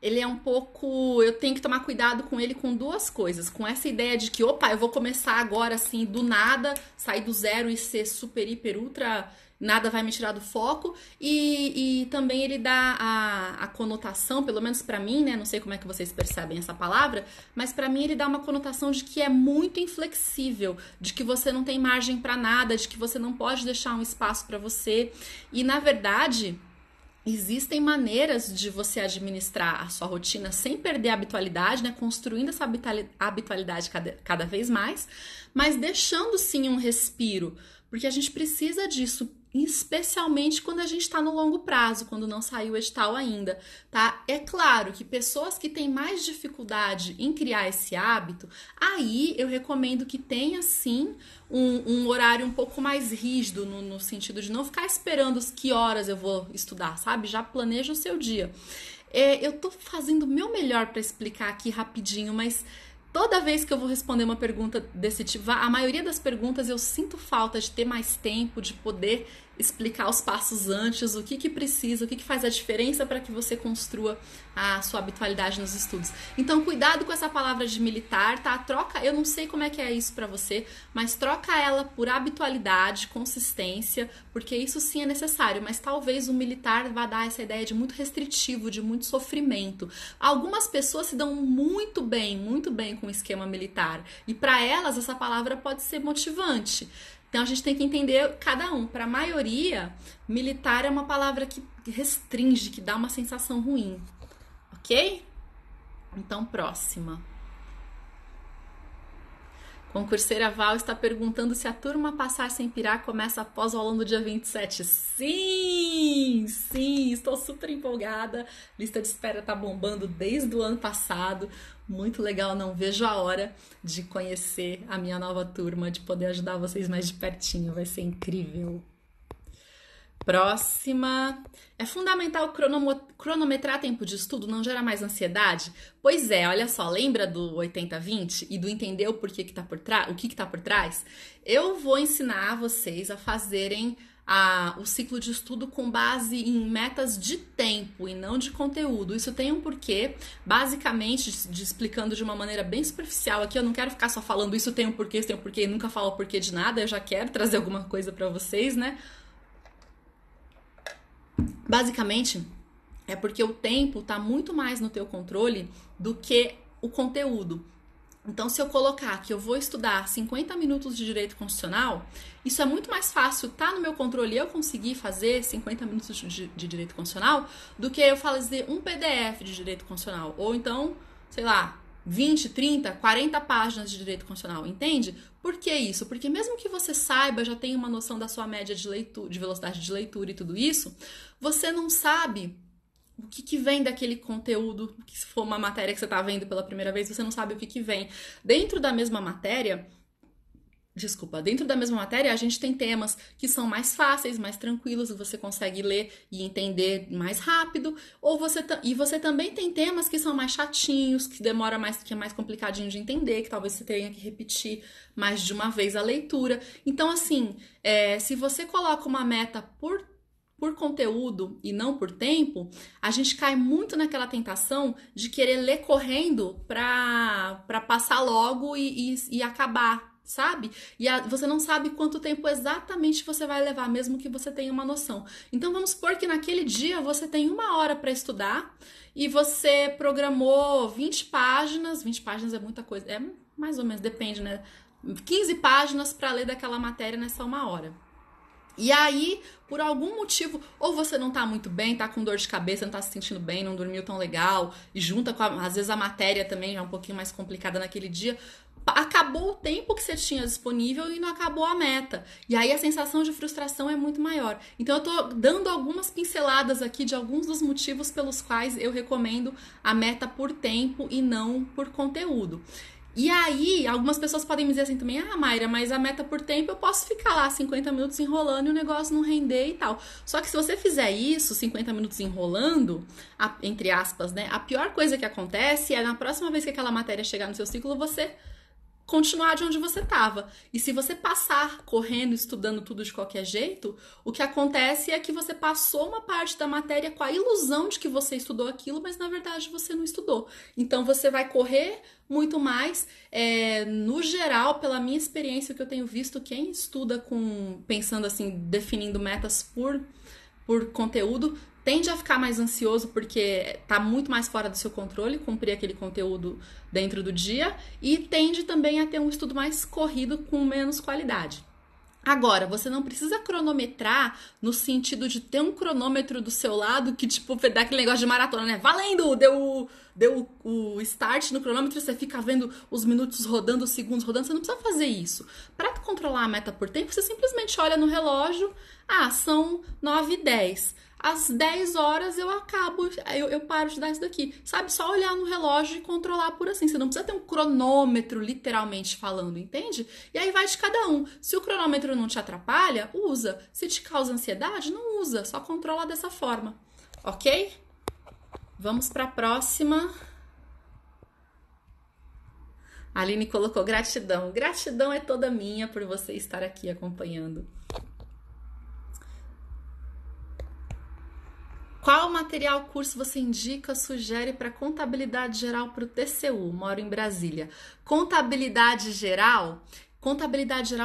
A: ele é um pouco... Eu tenho que tomar cuidado com ele com 2 coisas. Com essa ideia de que, eu vou começar agora assim, do nada, sair do zero e ser super, hiper, ultra... Nada vai me tirar do foco. E também ele dá a conotação, pelo menos pra mim, né? Não sei como é que vocês percebem essa palavra, mas pra mim ele dá uma conotação de que é muito inflexível, de que você não tem margem pra nada, de que você não pode deixar um espaço pra você. E na verdade, existem maneiras de você administrar a sua rotina sem perder a habitualidade, né? Construindo essa habitualidade cada vez mais, mas deixando sim um respiro, porque a gente precisa disso, especialmente quando a gente está no longo prazo, quando não saiu o edital ainda, tá? É claro que pessoas que têm mais dificuldade em criar esse hábito, aí eu recomendo que tenha sim um horário um pouco mais rígido, no sentido de não ficar esperando que horas eu vou estudar, sabe? Já planeja o seu dia. Eu tô fazendo o meu melhor para explicar aqui rapidinho, mas toda vez que eu vou responder uma pergunta desse tipo, a maioria das perguntas eu sinto falta de ter mais tempo, de poder explicar os passos antes, o que precisa, o que faz a diferença para que você construa a sua habitualidade nos estudos. Então, cuidado com essa palavra de militar, tá? Troca, eu não sei como é que é isso para você, mas troca ela por habitualidade, consistência, porque isso sim é necessário, mas talvez o militar vá dar essa ideia de muito restritivo, de muito sofrimento. Algumas pessoas se dão muito bem com o esquema militar, e para elas essa palavra pode ser motivante. Então a gente tem que entender cada um. Para a maioria, militar é uma palavra que restringe, que dá uma sensação ruim. Ok? Então, próxima. Concurseira Val está perguntando se a turma Passar Sem Pirar começa após o aulão do dia 27. Sim, estou super empolgada. Lista de espera tá bombando desde o ano passado. Muito legal, não vejo a hora de conhecer a minha nova turma, de poder ajudar vocês mais de pertinho. Vai ser incrível. Próxima. É fundamental cronometrar tempo de estudo, não gera mais ansiedade? Pois é, olha só, lembra do 80-20 e do entender o porquê que tá por trás, o que tá por trás? Eu vou ensinar vocês a fazerem o ciclo de estudo com base em metas de tempo e não de conteúdo. Isso tem um porquê, basicamente, explicando de uma maneira bem superficial aqui. Eu não quero ficar só falando isso tem um porquê, isso tem um porquê, e nunca falo o porquê de nada. Eu já quero trazer alguma coisa pra vocês, né? Basicamente, é porque o tempo está muito mais no teu controle do que o conteúdo. Então, se eu colocar que eu vou estudar 50 minutos de direito constitucional, isso é muito mais fácil, tá no meu controle, eu conseguir fazer 50 minutos de direito constitucional, do que eu fazer um PDF de direito constitucional. Ou então, sei lá, 20, 30, 40 páginas de direito constitucional, entende? Por que isso? Porque mesmo que você saiba, já tenha uma noção da sua média de leitura, de velocidade de leitura e tudo isso, você não sabe o que vem daquele conteúdo, que se for uma matéria que você está vendo pela primeira vez, você não sabe o que vem. Dentro da mesma matéria, a gente tem temas que são mais fáceis, mais tranquilos, você consegue ler e entender mais rápido, e você também tem temas que são mais chatinhos, que demora mais, que é mais complicadinho de entender, que talvez você tenha que repetir mais de uma vez a leitura. Então, assim, se você coloca uma meta por conteúdo e não por tempo, a gente cai muito naquela tentação de querer ler correndo para passar logo e acabar. sabe? E você não sabe quanto tempo exatamente você vai levar, mesmo que você tenha uma noção. Então vamos supor que naquele dia você tem 1 hora para estudar e você programou 20 páginas. 20 páginas é muita coisa, é mais ou menos, depende, né? 15 páginas para ler daquela matéria nessa 1 hora. E aí, por algum motivo, ou você não tá muito bem, tá com dor de cabeça, não tá se sentindo bem, não dormiu tão legal, e junta com, às vezes, a matéria também é um pouquinho mais complicada naquele dia, acabou o tempo que você tinha disponível e não acabou a meta. E aí a sensação de frustração é muito maior. Então eu tô dando algumas pinceladas aqui de alguns dos motivos pelos quais eu recomendo a meta por tempo e não por conteúdo. E aí, algumas pessoas podem me dizer assim também, Mayra, mas a meta por tempo eu posso ficar lá 50 minutos enrolando e o negócio não render e tal. Só que se você fizer isso, 50 minutos enrolando, entre aspas, né? A pior coisa que acontece é na próxima vez que aquela matéria chegar no seu ciclo, você continuar de onde você estava. E se você passar correndo, estudando tudo de qualquer jeito, o que acontece é que você passou uma parte da matéria com a ilusão de que você estudou aquilo, mas na verdade você não estudou. Então você vai correr muito mais. No geral, pela minha experiência, que eu tenho visto, quem estuda pensando assim, definindo metas por conteúdo, tende a ficar mais ansioso porque tá muito mais fora do seu controle cumprir aquele conteúdo dentro do dia e tende também a ter um estudo mais corrido com menos qualidade. Agora, você não precisa cronometrar no sentido de ter um cronômetro do seu lado que, tipo, dá aquele negócio de maratona, né? Valendo! Deu o start no cronômetro, você fica vendo os minutos rodando, os segundos rodando. Você não precisa fazer isso. Para controlar a meta por tempo, você simplesmente olha no relógio. São 9h10. Às 10 horas eu paro de dar isso daqui. Sabe? Só olhar no relógio e controlar por assim. Você não precisa ter um cronômetro, literalmente falando, entende? E aí vai de cada um. Se o cronômetro não te atrapalha, usa. Se te causa ansiedade, não usa. Só controla dessa forma. Ok? Vamos para a próxima. A Aline colocou gratidão. Gratidão é toda minha por você estar aqui acompanhando. Qual material, curso você indica, sugere para contabilidade geral para o TCU? Moro em Brasília. Contabilidade geral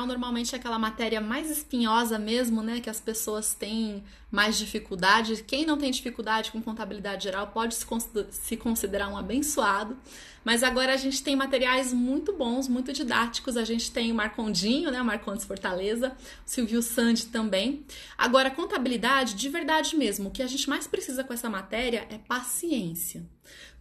A: normalmente é aquela matéria mais espinhosa mesmo, né? Que as pessoas têm mais dificuldade. Quem não tem dificuldade com contabilidade geral pode se considerar um abençoado. Mas agora a gente tem materiais muito bons, muito didáticos. A gente tem o Marcondinho, né? O Marcondes Fortaleza, o Silvio Sandi também. Agora, contabilidade, de verdade mesmo, o que a gente mais precisa com essa matéria é paciência.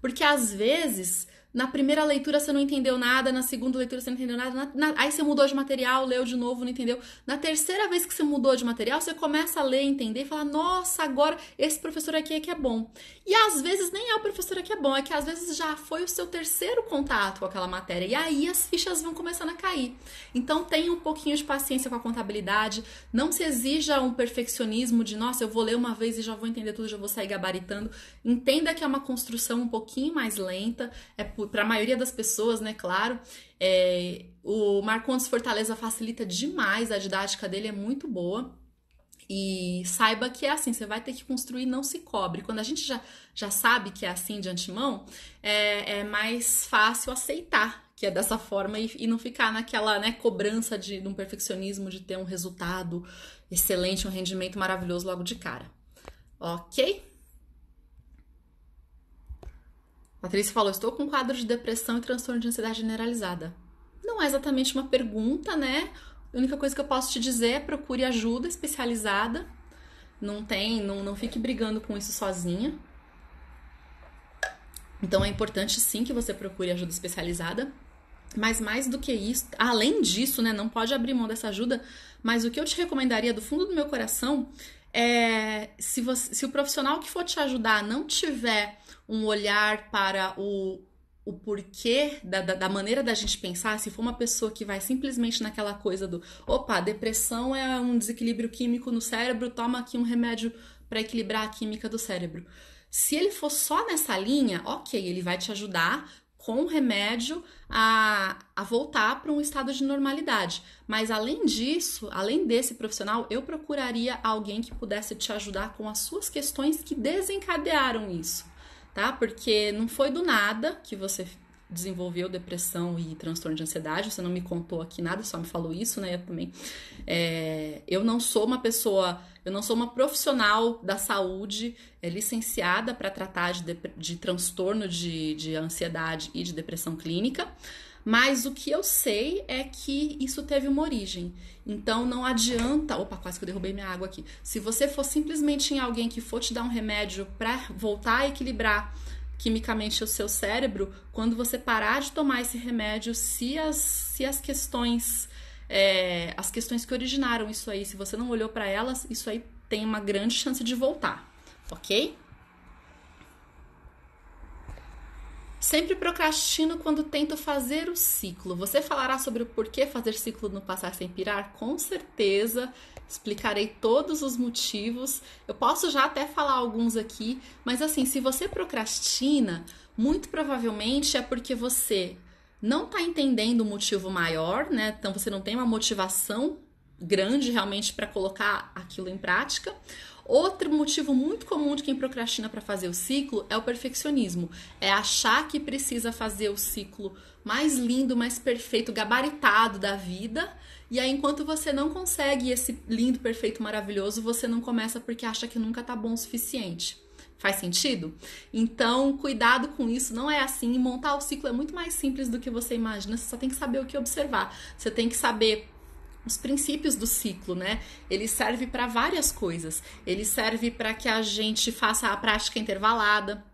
A: Porque às vezes, na primeira leitura você não entendeu nada, na segunda leitura você não entendeu nada, aí você mudou de material, leu de novo, não entendeu. Na terceira vez que você mudou de material, você começa a ler, entender e falar, nossa, agora esse professor aqui é que é bom. E às vezes nem é o professor aqui é bom, é que às vezes já foi o seu terceiro contato com aquela matéria, e aí as fichas vão começando a cair. Então tenha um pouquinho de paciência com a contabilidade, não se exija um perfeccionismo de, nossa, eu vou ler uma vez e já vou entender tudo, já vou sair gabaritando. Entenda que é uma construção um pouquinho mais lenta, para a maioria das pessoas, né, claro. O Marcondes Fortaleza facilita demais, a didática dele é muito boa. E saiba que é assim, você vai ter que construir, não se cobre. Quando a gente já sabe que é assim de antemão, é mais fácil aceitar que é dessa forma e não ficar naquela, né, cobrança de um perfeccionismo de ter um resultado excelente, um rendimento maravilhoso logo de cara. Ok? Patrícia falou, estou com quadro de depressão e transtorno de ansiedade generalizada. Não é exatamente uma pergunta, né? A única coisa que eu posso te dizer é procure ajuda especializada. Não fique brigando com isso sozinha. Então é importante sim que você procure ajuda especializada. Mas mais do que isso, além disso, né? Não pode abrir mão dessa ajuda. Mas o que eu te recomendaria do fundo do meu coração é se o profissional que for te ajudar não tiver um olhar para o porquê da maneira da gente pensar, se for uma pessoa que vai simplesmente naquela coisa do opa, depressão é um desequilíbrio químico no cérebro, toma aqui um remédio para equilibrar a química do cérebro. Se ele for só nessa linha, ok, ele vai te ajudar com o remédio a voltar para um estado de normalidade. Mas além disso, além desse profissional, eu procuraria alguém que pudesse te ajudar com as suas questões que desencadearam isso. Tá? Porque não foi do nada que você desenvolveu depressão e transtorno de ansiedade. Você não me contou aqui nada, só me falou isso, né? Eu também. Eu não sou uma pessoa, eu não sou uma profissional da saúde licenciada para tratar de transtorno de ansiedade e de depressão clínica. Mas o que eu sei é que isso teve uma origem. Então não adianta... Opa, quase que eu derrubei minha água aqui. Se você for simplesmente em alguém que for te dar um remédio para voltar a equilibrar quimicamente o seu cérebro, quando você parar de tomar esse remédio, se as questões que originaram isso aí, se você não olhou para elas, isso aí tem uma grande chance de voltar, ok? Sempre procrastino quando tento fazer o ciclo. Você falará sobre o porquê fazer ciclo no Passar Sem Pirar? Com certeza, explicarei todos os motivos. Eu posso já até falar alguns aqui, mas assim, se você procrastina, muito provavelmente é porque você não está entendendo o motivo maior, né? Então você não tem uma motivação grande realmente para colocar aquilo em prática. Outro motivo muito comum de quem procrastina para fazer o ciclo é o perfeccionismo. É achar que precisa fazer o ciclo mais lindo, mais perfeito, gabaritado da vida. E aí, enquanto você não consegue esse lindo, perfeito, maravilhoso, você não começa porque acha que nunca tá bom o suficiente. Faz sentido? Então, cuidado com isso, não é assim. E montar o ciclo é muito mais simples do que você imagina. Você só tem que saber o que observar. Você tem que saber os princípios do ciclo, né? Ele serve para várias coisas. Ele serve para que a gente faça a prática intercalada,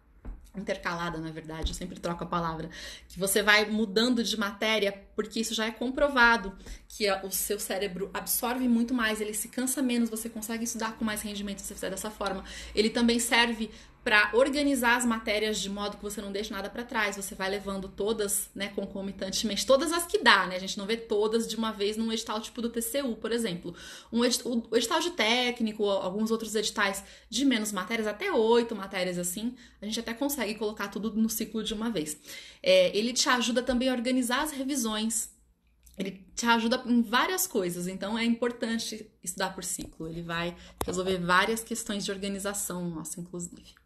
A: na verdade, eu sempre troco a palavra, que você vai mudando de matéria, porque isso já é comprovado, que o seu cérebro absorve muito mais, ele se cansa menos, você consegue estudar com mais rendimento se você fizer dessa forma. Ele também serve para organizar as matérias de modo que você não deixe nada para trás, você vai levando todas, né, concomitantemente, todas as que dá, né, a gente não vê todas de uma vez num edital tipo do TCU, por exemplo. O edital de técnico, alguns outros editais de menos matérias, até 8 matérias assim, a gente até consegue colocar tudo no ciclo de uma vez. Ele te ajuda também a organizar as revisões, ele te ajuda em várias coisas, então é importante estudar por ciclo, ele vai resolver várias questões de organização nossa, inclusive.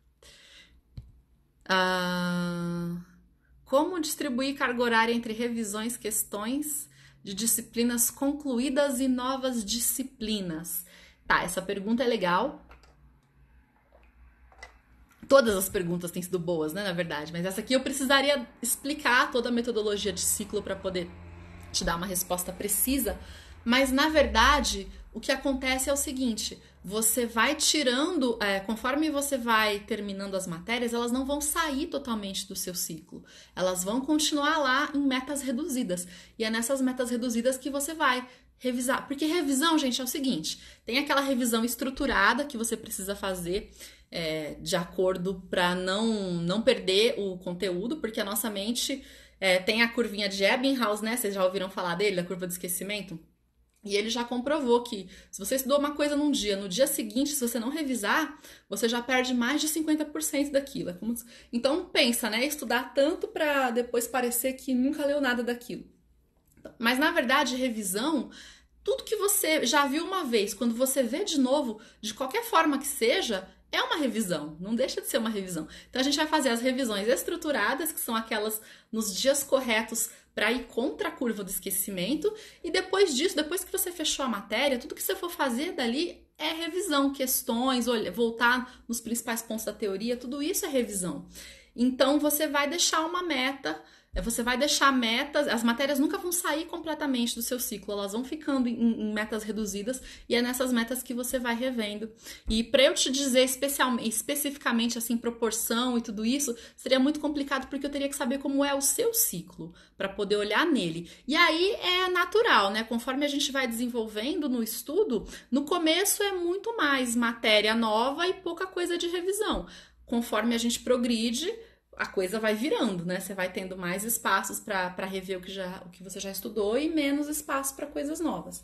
A: Como distribuir carga horária entre revisões, questões de disciplinas concluídas e novas disciplinas? Tá, essa pergunta é legal. Todas as perguntas têm sido boas, né, na verdade, mas essa aqui eu precisaria explicar toda a metodologia de ciclo para poder te dar uma resposta precisa, mas na verdade o que acontece é o seguinte: você vai tirando, conforme você vai terminando as matérias, elas não vão sair totalmente do seu ciclo, elas vão continuar lá em metas reduzidas, e é nessas metas reduzidas que você vai revisar, porque revisão, gente, é o seguinte: tem aquela revisão estruturada que você precisa fazer de acordo para não perder o conteúdo, porque a nossa mente tem a curvinha de Ebbinghaus, né? Vocês já ouviram falar dele, da curva do esquecimento? E ele já comprovou que se você estudou uma coisa num dia, no dia seguinte, se você não revisar, você já perde mais de 50% daquilo. Então pensa, né? Estudar tanto para depois parecer que nunca leu nada daquilo. Mas na verdade, revisão, tudo que você já viu uma vez, quando você vê de novo, de qualquer forma que seja, é uma revisão, não deixa de ser uma revisão. Então a gente vai fazer as revisões estruturadas, que são aquelas nos dias corretos para ir contra a curva do esquecimento, e depois disso, depois que você fechou a matéria, tudo que você for fazer dali é revisão, questões, voltar nos principais pontos da teoria, tudo isso é revisão. Então você vai deixar uma meta, você vai deixar metas, as matérias nunca vão sair completamente do seu ciclo, elas vão ficando em metas reduzidas, e é nessas metas que você vai revendo. E para eu te dizer especificamente assim, proporção e tudo isso, seria muito complicado, porque eu teria que saber como é o seu ciclo, para poder olhar nele. E aí é natural, né? Conforme a gente vai desenvolvendo no estudo, no começo é muito mais matéria nova e pouca coisa de revisão. Conforme a gente progride, a coisa vai virando, né? Você vai tendo mais espaços para rever o que você já estudou e menos espaço para coisas novas.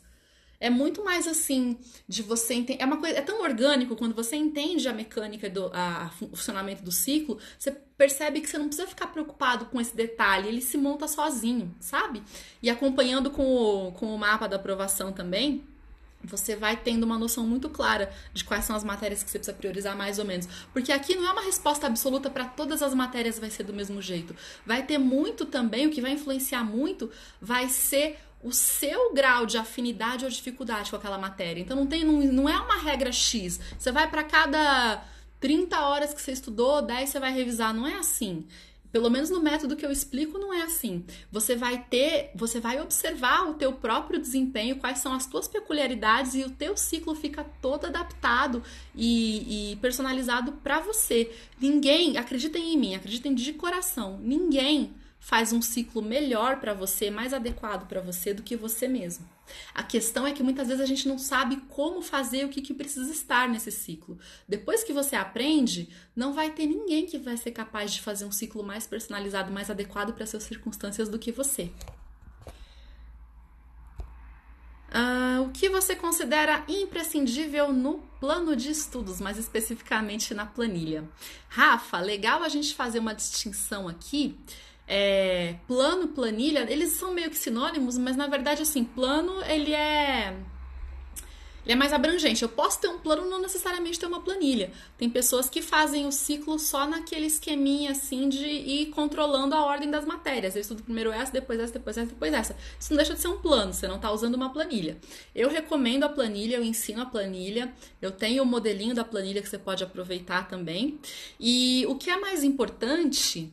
A: É muito mais assim, de você entender. É tão orgânico quando você entende a mecânica o funcionamento do ciclo, você percebe que você não precisa ficar preocupado com esse detalhe, ele se monta sozinho, sabe? E acompanhando com o mapa da aprovação também, você vai tendo uma noção muito clara de quais são as matérias que você precisa priorizar mais ou menos. Porque aqui não é uma resposta absoluta para todas as matérias vai ser do mesmo jeito. Vai ter muito também, o que vai influenciar muito vai ser o seu grau de afinidade ou dificuldade com aquela matéria. Então não é uma regra X. Você vai para cada 30 horas que você estudou, 10 você vai revisar. Não é assim. Pelo menos no método que eu explico, não é assim. Você vai observar o teu próprio desempenho, quais são as tuas peculiaridades e o teu ciclo fica todo adaptado e personalizado para você. Ninguém, acreditem em mim, acreditem de coração, ninguém faz um ciclo melhor para você, mais adequado para você do que você mesmo. A questão é que muitas vezes a gente não sabe como fazer, o que precisa estar nesse ciclo. Depois que você aprende, não vai ter ninguém que vai ser capaz de fazer um ciclo mais personalizado, mais adequado para suas circunstâncias do que você. O que você considera imprescindível no plano de estudos, mais especificamente na planilha? Rafa, legal a gente fazer uma distinção aqui. Plano, planilha, eles são meio que sinônimos, mas na verdade, assim, plano, ele é mais abrangente. Eu posso ter um plano, não necessariamente ter uma planilha. Tem pessoas que fazem o ciclo só naquele esqueminha, assim, de ir controlando a ordem das matérias. Eu estudo primeiro essa, depois essa, depois essa, depois essa. Isso não deixa de ser um plano, você não está usando uma planilha. Eu recomendo a planilha, eu ensino a planilha, eu tenho o modelinho da planilha que você pode aproveitar também. E o que é mais importante...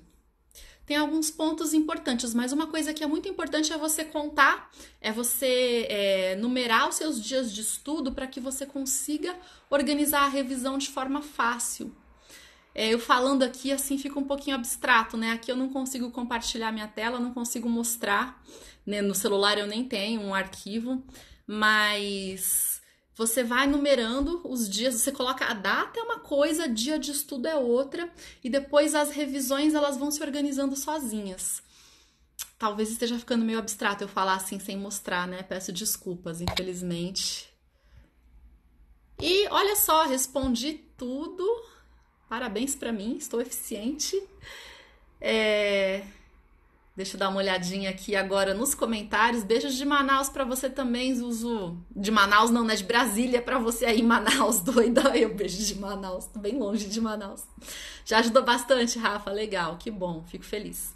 A: Tem alguns pontos importantes, mas uma coisa que é muito importante é você contar, é você numerar os seus dias de estudo para que você consiga organizar a revisão de forma fácil. Eu falando aqui assim fica um pouquinho abstrato, né? Aqui eu não consigo compartilhar minha tela, não consigo mostrar, né? No celular eu nem tenho um arquivo, mas... Você vai numerando os dias, você coloca a data é uma coisa, dia de estudo é outra, e depois as revisões elas vão se organizando sozinhas. Talvez esteja ficando meio abstrato eu falar assim sem mostrar, né? Peço desculpas, infelizmente. E olha só, respondi tudo. Parabéns pra mim, estou eficiente. Deixa eu dar uma olhadinha aqui agora nos comentários. Beijos de Manaus pra você também, Zuzu. De Manaus não, né? De Brasília pra você aí, Manaus, doida. Eu beijo de Manaus, tô bem longe de Manaus. Já ajudou bastante, Rafa, legal, que bom, fico feliz.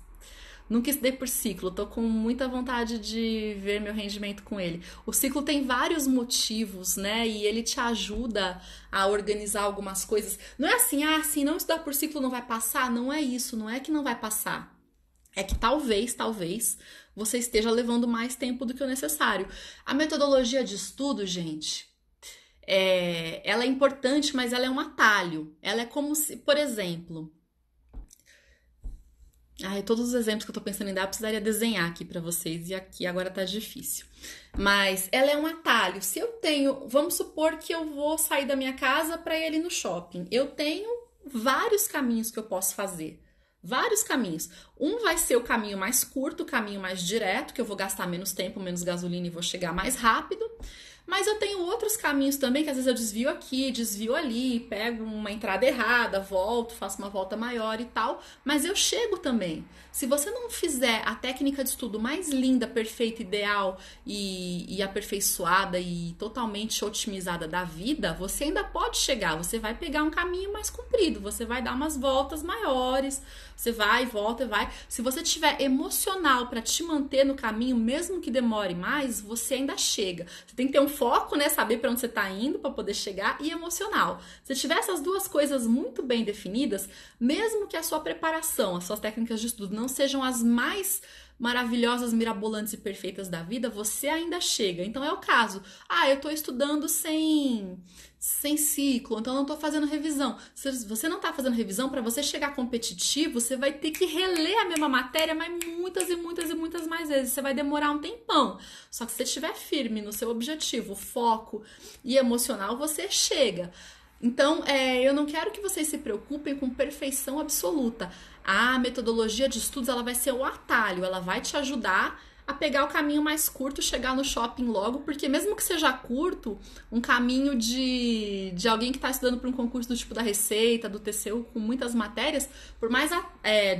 A: Nunca estudei por ciclo, tô com muita vontade de ver meu rendimento com ele. O ciclo tem vários motivos, né? E ele te ajuda a organizar algumas coisas. Não é assim, se não estudar por ciclo não vai passar. Não é isso, não é que não vai passar. É que talvez você esteja levando mais tempo do que o necessário. A metodologia de estudo, gente, ela é importante, mas ela é um atalho. Ela é como se, por exemplo... todos os exemplos que eu tô pensando em dar, eu precisaria desenhar aqui pra vocês, e aqui agora tá difícil. Mas ela é um atalho. Se eu tenho... Vamos supor que eu vou sair da minha casa pra ir ali no shopping. Eu tenho vários caminhos que eu posso fazer. Vários caminhos. Um vai ser o caminho mais curto, o caminho mais direto, que eu vou gastar menos tempo, menos gasolina e vou chegar mais rápido. Mas eu tenho outros caminhos também, que às vezes eu desvio aqui, desvio ali, pego uma entrada errada, volto, faço uma volta maior e tal, mas eu chego também. Se você não fizer a técnica de estudo mais linda, perfeita, ideal e aperfeiçoada e totalmente otimizada da vida, você ainda pode chegar, você vai pegar um caminho mais comprido, você vai dar umas voltas maiores, você vai, volta e vai. Se você tiver emocional para te manter no caminho, mesmo que demore mais, você ainda chega. Você tem que ter um foco, né? Saber para onde você está indo para poder chegar e emocional. Se tiver essas duas coisas muito bem definidas, mesmo que a sua preparação, as suas técnicas de estudo não sejam as mais maravilhosas, mirabolantes e perfeitas da vida, você ainda chega. Então é o caso. Eu tô estudando sem ciclo, então não tô fazendo revisão. Se você não tá fazendo revisão, para você chegar competitivo, você vai ter que reler a mesma matéria, mas muitas e muitas e muitas mais vezes. Você vai demorar um tempão. Só que se você estiver firme no seu objetivo, foco e emocional, você chega. Então, eu não quero que vocês se preocupem com perfeição absoluta. A metodologia de estudos ela vai ser o atalho, ela vai te ajudar a pegar o caminho mais curto, chegar no shopping logo, porque mesmo que seja curto, um caminho de alguém que está estudando para um concurso do tipo da Receita, do TCU, com muitas matérias, por mais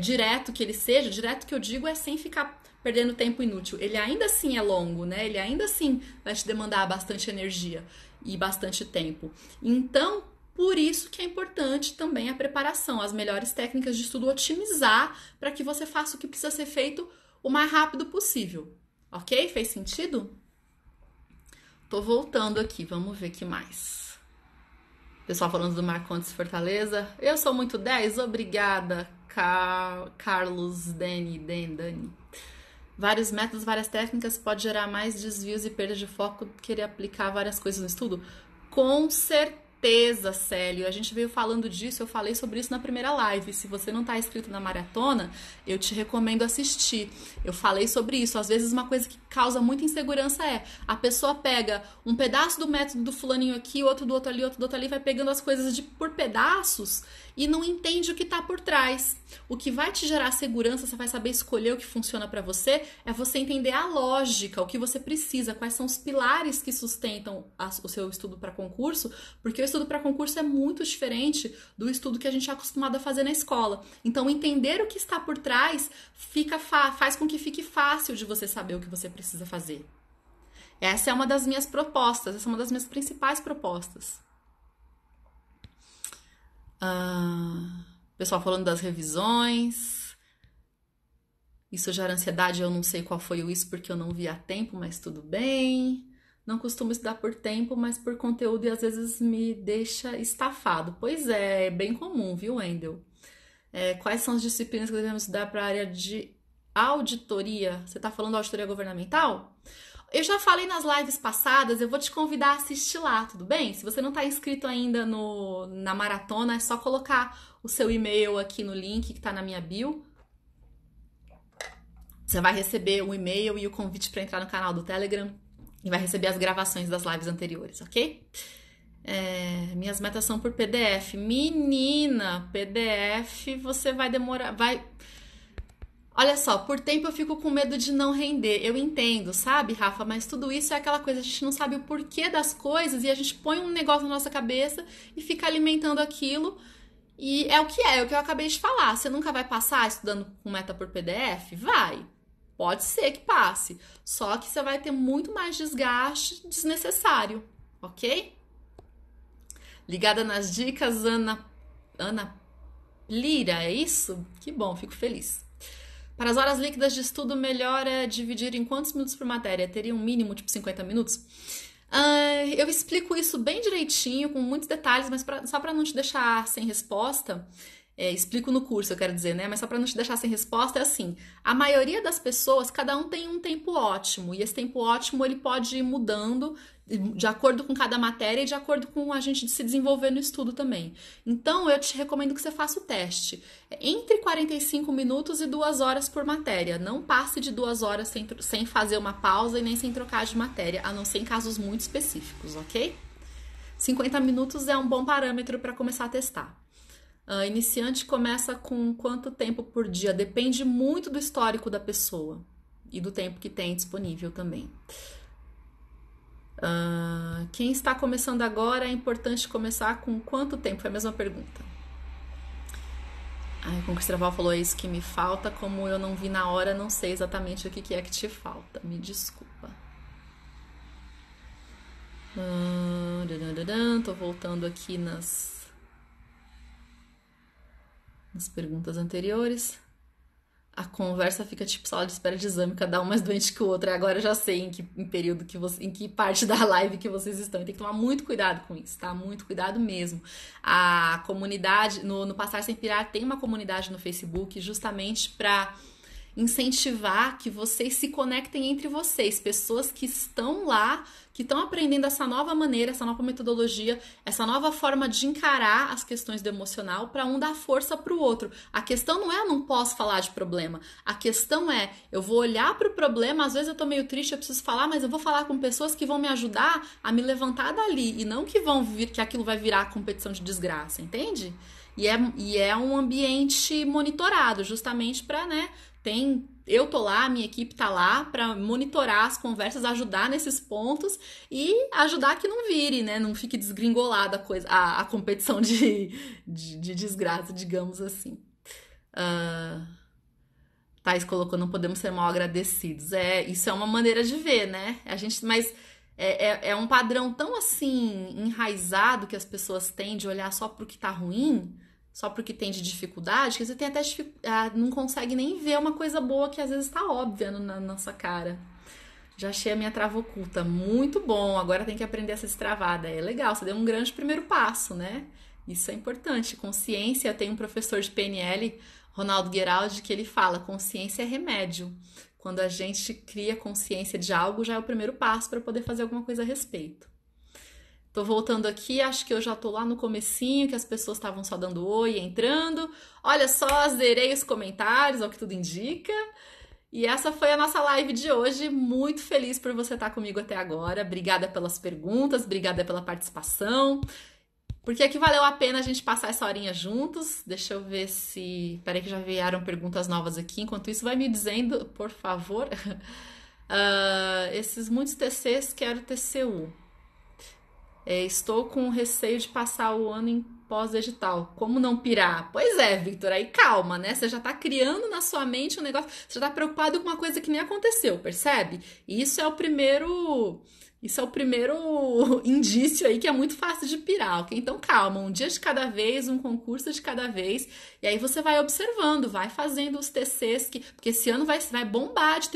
A: direto que ele seja, direto que eu digo é sem ficar perdendo tempo inútil. Ele ainda assim é longo, né? Ele ainda assim vai te demandar bastante energia e bastante tempo. Então, por isso que é importante também a preparação, as melhores técnicas de estudo, otimizar para que você faça o que precisa ser feito o mais rápido possível. Ok? Fez sentido? Tô voltando aqui, vamos ver o que mais. Pessoal falando do Marcondes Fortaleza. Eu sou muito 10, obrigada, Carlos, Dani. Vários métodos, várias técnicas pode gerar mais desvios e perda de foco querer aplicar várias coisas no estudo? Com certeza, Célio. A gente veio falando disso, eu falei sobre isso na primeira live. Se você não está inscrito na maratona, eu te recomendo assistir. Eu falei sobre isso. Às vezes uma coisa que causa muita insegurança é a pessoa pega um pedaço do método do fulaninho aqui, outro do outro ali, vai pegando as coisas por pedaços e não entende o que está por trás. O que vai te gerar segurança, você vai saber escolher o que funciona para você, é você entender a lógica, o que você precisa, quais são os pilares que sustentam o seu estudo para concurso, porque o estudo para concurso é muito diferente do estudo que a gente é acostumado a fazer na escola. Então, entender o que está por trás faz com que fique fácil de você saber o que você precisa fazer. Essa é uma das minhas propostas, essa é uma das minhas principais propostas. Pessoal falando das revisões. Isso gera ansiedade, eu não sei qual foi o isso porque eu não vi a tempo, mas tudo bem. Não costumo estudar por tempo, mas por conteúdo e às vezes me deixa estafado. Pois é bem comum, viu, Wendel? Quais são as disciplinas que devemos estudar para a área de auditoria? Você está falando de auditoria governamental? Eu já falei nas lives passadas, eu vou te convidar a assistir lá, tudo bem? Se você não está inscrito ainda na maratona, é só colocar o seu e-mail aqui no link que está na minha bio. Você vai receber o e-mail e o convite para entrar no canal do Telegram e vai receber as gravações das lives anteriores, ok? Minhas metas são por PDF. Menina, PDF você vai demorar... Olha só, por tempo eu fico com medo de não render. Eu entendo, sabe, Rafa? Mas tudo isso é aquela coisa, a gente não sabe o porquê das coisas e a gente põe um negócio na nossa cabeça e fica alimentando aquilo. E é o que eu acabei de falar. Você nunca vai passar estudando com meta por PDF? Vai. Pode ser que passe. Só que você vai ter muito mais desgaste desnecessário, ok? Ligada nas dicas, Ana Lira, é isso? Que bom, fico feliz. Para as horas líquidas de estudo, melhor é dividir em quantos minutos por matéria? Teria um mínimo, tipo 50 minutos? Eu explico isso bem direitinho, com muitos detalhes, mas só para não te deixar sem resposta, explico no curso, eu quero dizer, né? Mas só para não te deixar sem resposta, é assim, a maioria das pessoas, cada um tem um tempo ótimo, e esse tempo ótimo ele pode ir mudando de acordo com cada matéria e de acordo com a gente se desenvolver no estudo também. Então, eu te recomendo que você faça o teste. Entre 45 minutos e 2 horas por matéria. Não passe de 2 horas sem fazer uma pausa e nem sem trocar de matéria, a não ser em casos muito específicos, ok? 50 minutos é um bom parâmetro para começar a testar. Iniciante começa com quanto tempo por dia? Depende muito do histórico da pessoa e do tempo que tem disponível também. Quem está começando agora, é importante começar com quanto tempo? Foi a mesma pergunta. O Cristoval falou, é isso que me falta, como eu não vi na hora, não sei exatamente o que é que te falta. Me desculpa. Tô voltando aqui nas perguntas anteriores. A conversa fica tipo sala de espera de exame, cada um mais doente que o outro. E agora eu já sei em que parte da live que vocês estão. E tem que tomar muito cuidado com isso, tá? Muito cuidado mesmo. A comunidade, no Passar Sem Pirar, tem uma comunidade no Facebook justamente para incentivar que vocês se conectem entre vocês, pessoas que estão lá, que estão aprendendo essa nova maneira, essa nova metodologia, essa nova forma de encarar as questões do emocional para um dar força para o outro. A questão não é eu não posso falar de problema, a questão é eu vou olhar para o problema, às vezes eu tô meio triste, eu preciso falar, mas eu vou falar com pessoas que vão me ajudar a me levantar dali e não que aquilo vai virar competição de desgraça, entende? E é um ambiente monitorado, justamente para, né, tem Eu tô lá, a minha equipe tá lá para monitorar as conversas, ajudar nesses pontos e ajudar que não vire, né? Não fique desgringolada a competição de desgraça, digamos assim. Thais colocou, não podemos ser mal agradecidos. Isso é uma maneira de ver, né? Mas é um padrão tão assim enraizado que as pessoas têm de olhar só pro que tá ruim, só pro que tem de dificuldade, que você tem até não consegue nem ver uma coisa boa que às vezes tá óbvia na nossa cara. Já achei a minha trava oculta. Muito bom. Agora tem que aprender essa destravada. É legal, você deu um grande primeiro passo, né? Isso é importante. Consciência, tem um professor de PNL, Ronaldo Geraldi, que ele fala: consciência é remédio. Quando a gente cria consciência de algo, já é o primeiro passo para poder fazer alguma coisa a respeito. Tô voltando aqui, acho que eu já tô lá no comecinho, que as pessoas estavam só dando oi, entrando. Olha só, zerei os comentários, ao que tudo indica. E essa foi a nossa live de hoje. Muito feliz por você estar comigo até agora. Obrigada pelas perguntas, obrigada pela participação. Porque aqui valeu a pena a gente passar essa horinha juntos. Deixa eu ver se... Peraí que já vieram perguntas novas aqui. Enquanto isso, vai me dizendo, por favor. Esses muitos TCs, quero TCU. Estou com receio de passar o ano em pós-edital. Como não pirar? Pois é, Victor, aí calma, né? Você já tá criando na sua mente um negócio, você já tá preocupado com uma coisa que nem aconteceu, percebe? E isso é o primeiro indício aí que é muito fácil de pirar, ok? Então calma, um dia de cada vez, um concurso de cada vez, e aí você vai observando, vai fazendo os TCs, porque esse ano vai bombar de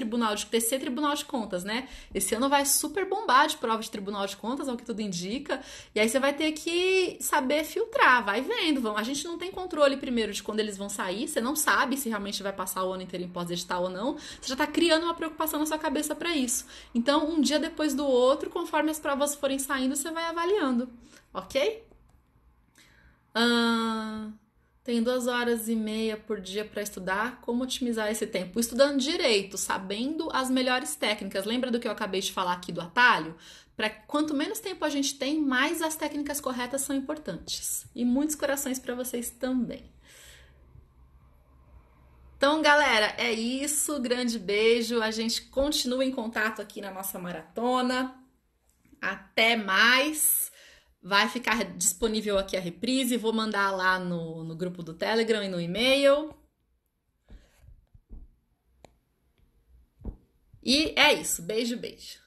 A: TC Tribunal de Contas, né? Esse ano vai super bombar de prova de Tribunal de Contas, ao que tudo indica, e aí você vai ter que saber filtrar, vai vendo, a gente não tem controle primeiro de quando eles vão sair, você não sabe se realmente vai passar o ano inteiro em pós-edital ou não, você já tá criando uma preocupação na sua cabeça para isso. Então, um dia depois do outro, conforme as provas forem saindo, você vai avaliando, ok? Tenho 2 horas e meia por dia para estudar. Como otimizar esse tempo? Estudando direito, sabendo as melhores técnicas. Lembra do que eu acabei de falar aqui do atalho? Para quanto menos tempo a gente tem, mais as técnicas corretas são importantes. E muitos corações para vocês também. Então, galera, é isso. Grande beijo. A gente continua em contato aqui na nossa maratona. Até mais. Vai ficar disponível aqui a reprise. Vou mandar lá no grupo do Telegram e no e-mail. E é isso. Beijo, beijo.